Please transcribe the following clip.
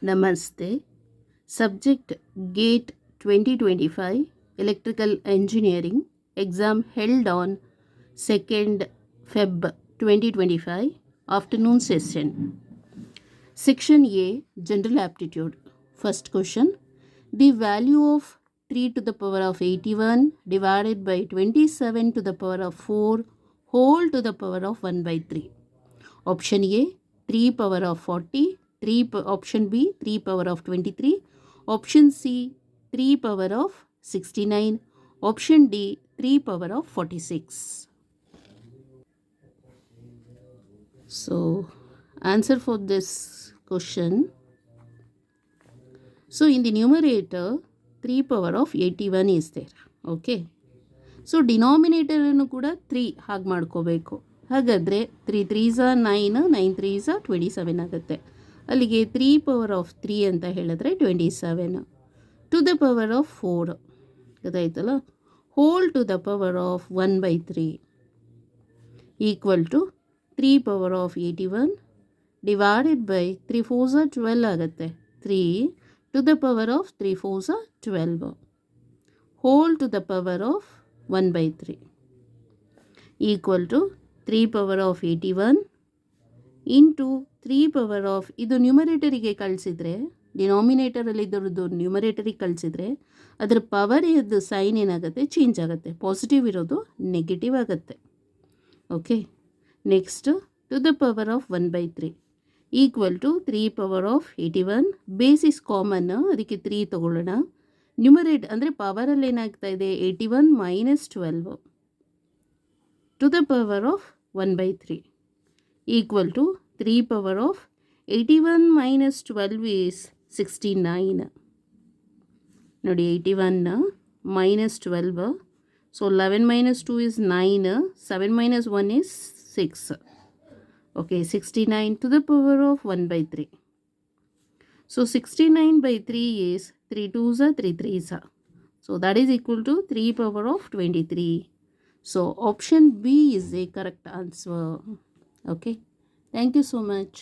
Namaste. Subject GATE 2025 Electrical Engineering exam held on 2nd Feb 2025 afternoon session. Section A General Aptitude. First question. The value of 3 to the power of 81 divided by 27 to the power of 4 whole to the power of 1 by 3. Option A 3 power of 40, option B 3 power of 23, option C 3 power of 69, option D 3 power of 46. So answer for this question. So in the numerator 3 power of 81 is there. Okay. So ಡಿನಾಮಿನೇಟರನ್ನು ಕೂಡ 3 ಹಾಗೆ ಮಾಡ್ಕೋಬೇಕು. ಹಾಗಾದರೆ 3 3 9, 9 3 27 ಆಗುತ್ತೆ. ಅಲ್ಲಿಗೆ 3 power of 3 ಅಂತ ಹೇಳಿದ್ರೆ 27 to the power of 4 ಗೊತ್ತಾಯ್ತಲ್ಲ, whole to the power of 1 by 3 equal to 3 power of 81 divided by 3 4 12 ಆಗುತ್ತೆ. 3 to the power of 3 4 12 whole to the power of 1 by 3 equal to 3 power of 81 into 3 power of, ಇದು ನ್ಯೂಮರೇಟರಿಗೆ ಕಳಿಸಿದರೆ, ಡಿನಾಮಿನೇಟರಲ್ಲಿ ಇದರದ್ದು ನ್ಯೂಮರೇಟರಿಗೆ ಕಳಿಸಿದರೆ ಅದರ power ಇದ್ದು sign ಏನಾಗುತ್ತೆ, change ಆಗುತ್ತೆ. ಪಾಸಿಟಿವ್ ಇರೋದು ನೆಗೆಟಿವ್ ಆಗುತ್ತೆ. Okay. Next to the power of 1 by 3 equal to 3 power of 81. Bases common, ಅದಕ್ಕೆ 3 ತಗೊಳ್ಳೋಣ. ನ್ಯೂಮರೇಟ್ ಅಂದರೆ ಪವರಲ್ಲಿ ಏನಾಗ್ತಾ ಇದೆ, 81 minus 12 to the power of 1 by 3 equal to 3 power of 81 minus 12 is 69. ನೋಡಿ 81 minus 12, so 11 minus 2 is 9, 7 minus 1 is 6. Okay, 69 to the power of 1 by 3. So 69 by 3 is 3 2s are 3 3s are. So that is equal to 3 power of 23. So option B is the correct answer. Okay. Thank you so much.